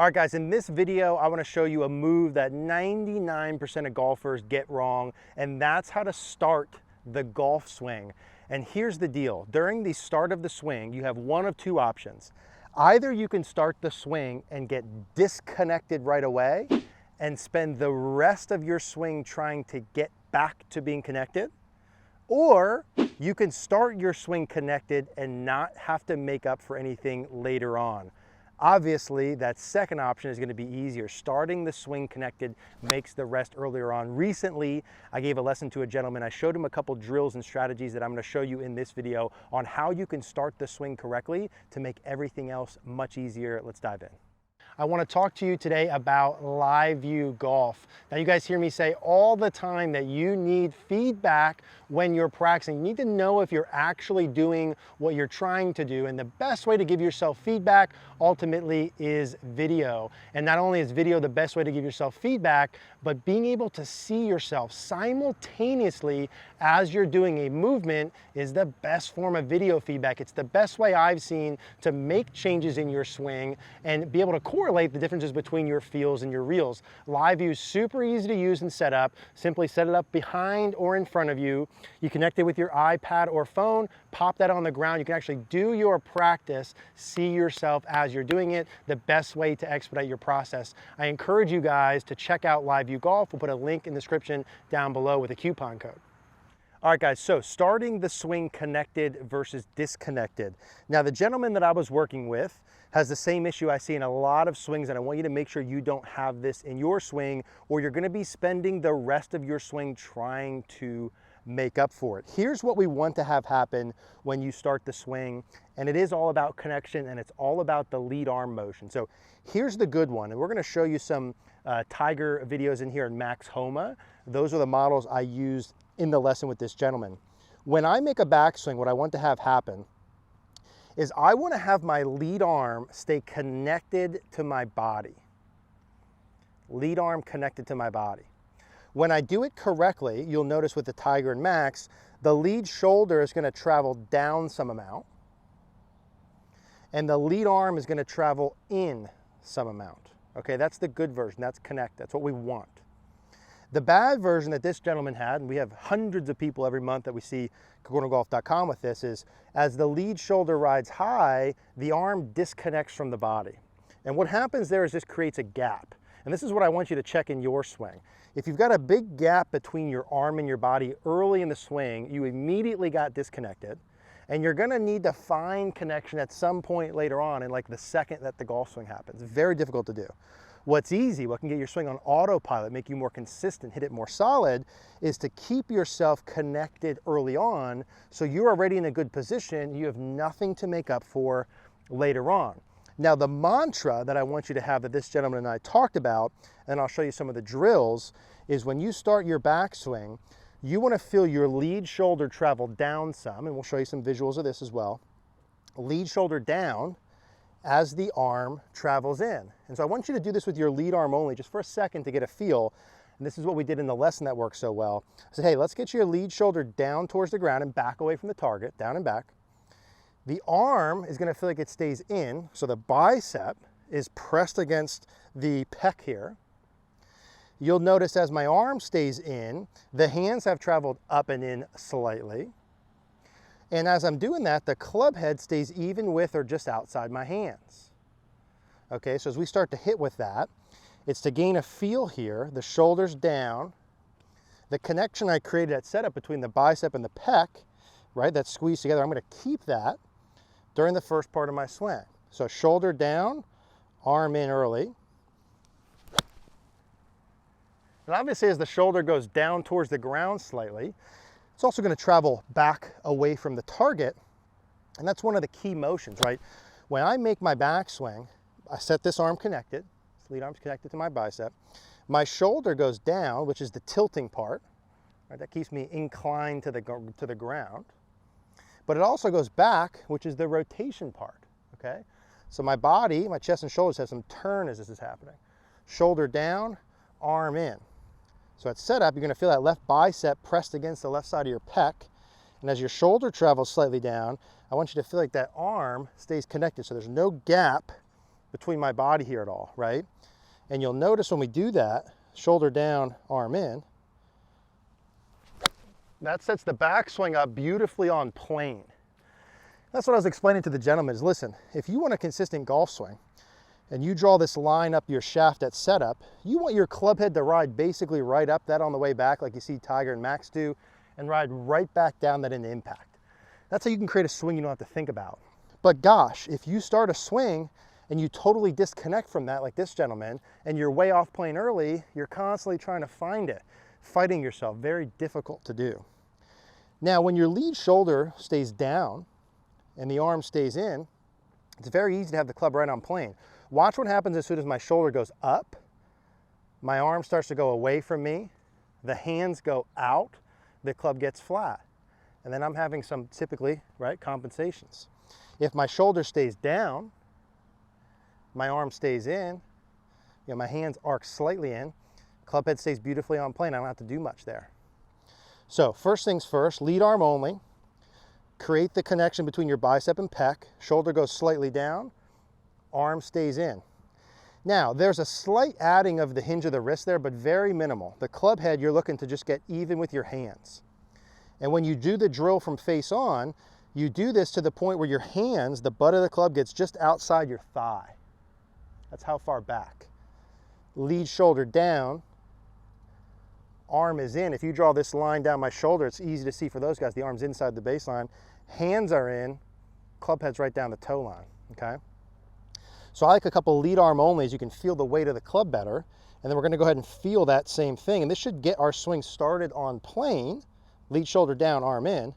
All right, guys, in this video, I want to show you a move that 99% of golfers get wrong, and that's how to start the golf swing. And here's the deal. During the start of the swing, you have one of two options. Either you can start the swing and get disconnected right away and spend the rest of your swing trying to get back to being connected, or you can start your swing connected and not have to make up for anything later on. Obviously, that second option is going to be easier. Starting the swing connected makes the rest earlier on. Recently, I gave a lesson to a gentleman. I showed him a couple drills and strategies that I'm going to show you in this video on how you can start the swing correctly to make everything else much easier. Let's dive in. I want to talk to you today about live view golf. Now, you guys hear me say all the time that you need feedback when you're practicing. You need to know if you're actually doing what you're trying to do, and the best way to give yourself feedback ultimately is video. And not only is video the best way to give yourself feedback, but being able to see yourself simultaneously as you're doing a movement is the best form of video feedback. It's the best way I've seen to make changes in your swing and be able to correlate the differences between your feels and your reels. Live view is super easy to use and set up. Simply set it up behind or in front of you. You connect it with your iPad or phone, pop that on the ground. You can actually do your practice, see yourself as you're doing it, the best way to expedite your process. I encourage you guys to check out Live View Golf. We'll put a link in the description down below with a coupon code. All right, guys, so starting the swing connected versus disconnected. Now, the gentleman that I was working with has the same issue I see in a lot of swings, and I want you to make sure you don't have this in your swing, or you're gonna be spending the rest of your swing trying to make up for it. Here's what we want to have happen when you start the swing, and it is all about connection, and it's all about the lead arm motion. So here's the good one, and we're gonna show you some Tiger videos in here in Max Homa. Those are the models I used in the lesson with this gentleman. When I make a backswing, what I want to have happen is I want to have my lead arm stay connected to my body. Lead arm connected to my body. When I do it correctly, you'll notice with the Tiger and Max, the lead shoulder is going to travel down some amount, and the lead arm is going to travel in some amount. Okay, that's the good version. That's connect. That's what we want. The bad version that this gentleman had, and we have hundreds of people every month that we see CogornoGolf.com with this, is as the lead shoulder rides high, the arm disconnects from the body. And what happens there is this creates a gap. And this is what I want you to check in your swing. If you've got a big gap between your arm and your body early in the swing, you immediately got disconnected, and you're gonna need to find connection at some point later on in like the second that the golf swing happens. Very difficult to do. What's easy, what can get your swing on autopilot, make you more consistent, hit it more solid, is to keep yourself connected early on so you're already in a good position. You have nothing to make up for later on. Now, the mantra that I want you to have that this gentleman and I talked about, and I'll show you some of the drills, is when you start your backswing, you want to feel your lead shoulder travel down some, and we'll show you some visuals of this as well. Lead shoulder down as the arm travels in. And so I want you to do this with your lead arm only, just for a second to get a feel. And this is what we did in the lesson that worked so well. I said, hey, let's get your lead shoulder down towards the ground and back away from the target, down and back. The arm is gonna feel like it stays in, so the bicep is pressed against the pec here. You'll notice as my arm stays in, the hands have traveled up and in slightly. And as I'm doing that, the club head stays even with or just outside my hands. Okay, so as we start to hit with that, it's to gain a feel here, the shoulders down, the connection I created at setup between the bicep and the pec, right, that's squeezed together. I'm gonna keep that during the first part of my swing. So shoulder down, arm in early. And obviously as the shoulder goes down towards the ground slightly, it's also going to travel back away from the target, and that's one of the key motions, right? When I make my backswing, I set this arm connected, this lead arm's connected to my bicep. My shoulder goes down, which is the tilting part, right? That keeps me inclined to the ground. But it also goes back, which is the rotation part, okay? So my body, my chest and shoulders have some turn as this is happening. Shoulder down, arm in. So at setup, you're going to feel that left bicep pressed against the left side of your pec. And as your shoulder travels slightly down, I want you to feel like that arm stays connected. So there's no gap between my body here at all, right? And you'll notice when we do that, shoulder down, arm in, that sets the backswing up beautifully on plane. That's what I was explaining to the gentleman is, listen, if you want a consistent golf swing and you draw this line up your shaft at setup, you want your club head to ride basically right up that on the way back like you see Tiger and Max do, and ride right back down that into impact. That's how you can create a swing you don't have to think about. But gosh, if you start a swing and you totally disconnect from that like this gentleman, and you're way off plane early, you're constantly trying to find it, fighting yourself, very difficult to do. Now, when your lead shoulder stays down and the arm stays in, it's very easy to have the club right on plane. Watch what happens as soon as my shoulder goes up, my arm starts to go away from me, the hands go out, the club gets flat. And then I'm having some typically, right, compensations. If my shoulder stays down, my arm stays in, my hands arc slightly in, club head stays beautifully on plane. I don't have to do much there. So first things first, lead arm only. Create the connection between your bicep and pec. Shoulder goes slightly down, arm stays in. Now, there's a slight adding of the hinge of the wrist there, but very minimal. The club head, you're looking to just get even with your hands. And when you do the drill from face on, you do this to the point where your hands, the butt of the club gets just outside your thigh. That's how far back. Lead shoulder down, arm is in. If you draw this line down my shoulder, it's easy to see for those guys. The arm's inside the baseline. Hands are in, club head's right down the toe line, okay? So I like a couple lead arm onlys. You can feel the weight of the club better. And then we're gonna go ahead and feel that same thing. And this should get our swing started on plane, lead shoulder down, arm in,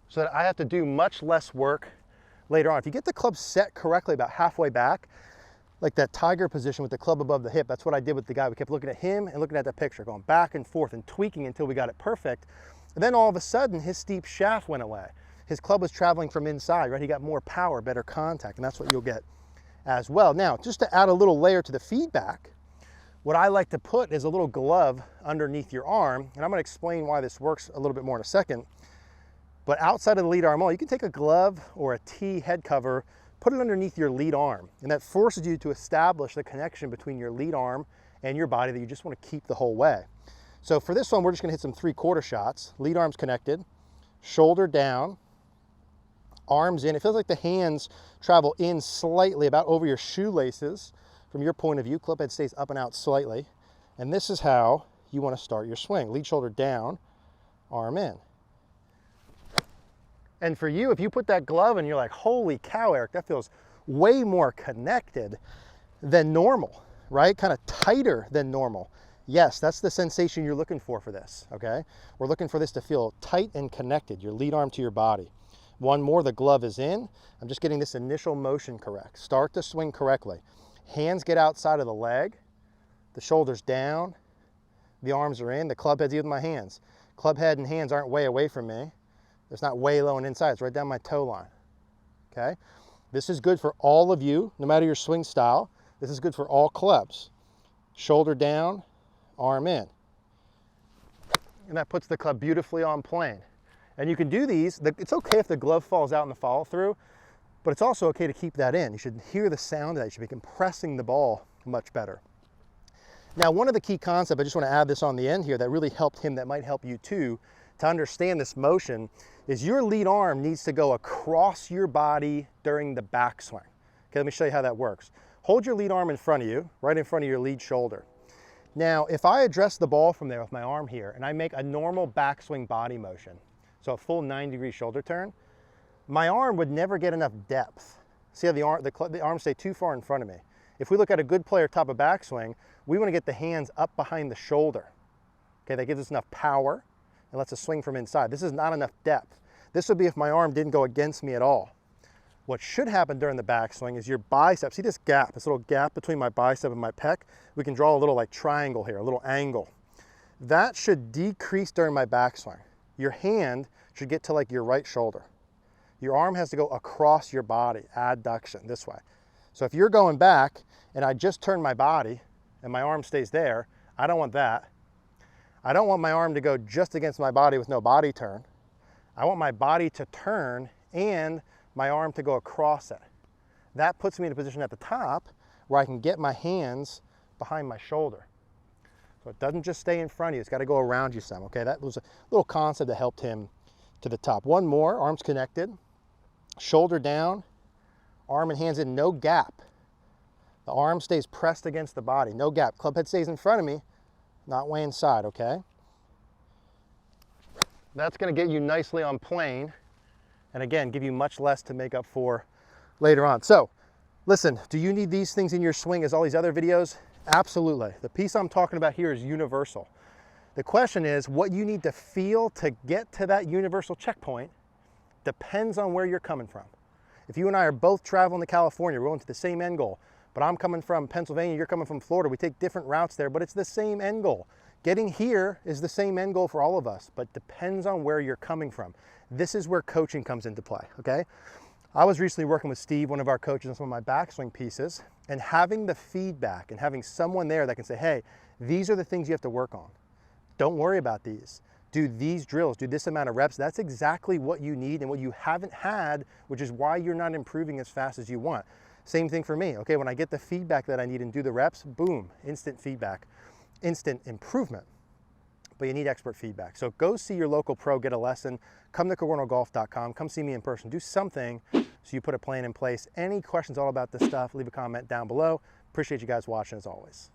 so that I have to do much less work later on. If you get the club set correctly about halfway back, like that Tiger position with the club above the hip, that's what I did with the guy. We kept looking at him and looking at the picture, going back and forth and tweaking until we got it perfect. And then all of a sudden, his steep shaft went away. His club was traveling from inside, right? He got more power, better contact, and that's what you'll get as well. Now, just to add a little layer to the feedback, what I like to put is a little glove underneath your arm, and I'm gonna explain why this works a little bit more in a second. But outside of the lead arm only, you can take a glove or a T head cover, put it underneath your lead arm, and that forces you to establish the connection between your lead arm and your body that you just want to keep the whole way. So for this one, we're just going to hit some 3/4 shots. Lead arm's connected, shoulder down, arms in. It feels like the hands travel in slightly, about over your shoelaces from your point of view. Club head stays up and out slightly. And this is how you want to start your swing. Lead shoulder down, arm in. And for you, if you put that glove and you're like, holy cow, Eric, that feels way more connected than normal, right? Kind of tighter than normal. Yes, that's the sensation you're looking for this, okay? We're looking for this to feel tight and connected, your lead arm to your body. One more, the glove is in. I'm just getting this initial motion correct. Start the swing correctly. Hands get outside of the leg, the shoulders down, the arms are in, the club head's even with my hands. Club head and hands aren't way away from me. It's not way low and inside, it's right down my toe line, okay? This is good for all of you, no matter your swing style. This is good for all clubs. Shoulder down, arm in. And that puts the club beautifully on plane. And you can do these, it's okay if the glove falls out in the follow through, but it's also okay to keep that in. You should hear the sound of that. You should be compressing the ball much better. Now, one of the key concepts, I just want to add this on the end here that really helped him, that might help you too, to understand this motion, is your lead arm needs to go across your body during the backswing. Okay, let me show you how that works. Hold your lead arm in front of you, right in front of your lead shoulder. Now, if I address the ball from there with my arm here and I make a normal backswing body motion, so a full 90-degree shoulder turn, my arm would never get enough depth. See how the arms stay too far in front of me. If we look at a good player top of backswing, we want to get the hands up behind the shoulder. Okay, that gives us enough power and lets us swing from inside. This is not enough depth. This would be if my arm didn't go against me at all. What should happen during the backswing is your bicep, see this gap, this little gap between my bicep and my pec? We can draw a little like triangle here, a little angle. That should decrease during my backswing. Your hand should get to like your right shoulder. Your arm has to go across your body, adduction, this way. So if you're going back and I just turn my body and my arm stays there, I don't want that. I don't want my arm to go just against my body with no body turn. I want my body to turn and my arm to go across it. That puts me in a position at the top where I can get my hands behind my shoulder. So it doesn't just stay in front of you, it's got to go around you some, okay? That was a little concept that helped him to the top. One more, arms connected, shoulder down, arm and hands in, no gap. The arm stays pressed against the body, no gap. Club head stays in front of me, not way inside, okay? That's gonna get you nicely on plane, and again, give you much less to make up for later on. So, listen, do you need these things in your swing as all these other videos? Absolutely. The piece I'm talking about here is universal. The question is, what you need to feel to get to that universal checkpoint depends on where you're coming from. If you and I are both traveling to California, we're going to the same end goal, but I'm coming from Pennsylvania, you're coming from Florida, we take different routes there, but it's the same end goal. Getting here is the same end goal for all of us, but depends on where you're coming from. This is where coaching comes into play, okay? I was recently working with Steve, one of our coaches, on some of my backswing pieces, and having the feedback and having someone there that can say, hey, these are the things you have to work on. Don't worry about these. Do these drills, do this amount of reps. That's exactly what you need and what you haven't had, which is why you're not improving as fast as you want. Same thing for me, okay? When I get the feedback that I need and do the reps, boom, instant feedback, instant improvement. But you need expert feedback. So go see your local pro, get a lesson, come to CogornoGolf.com, come see me in person, do something so you put a plan in place. Any questions all about this stuff, leave a comment down below. Appreciate you guys watching as always.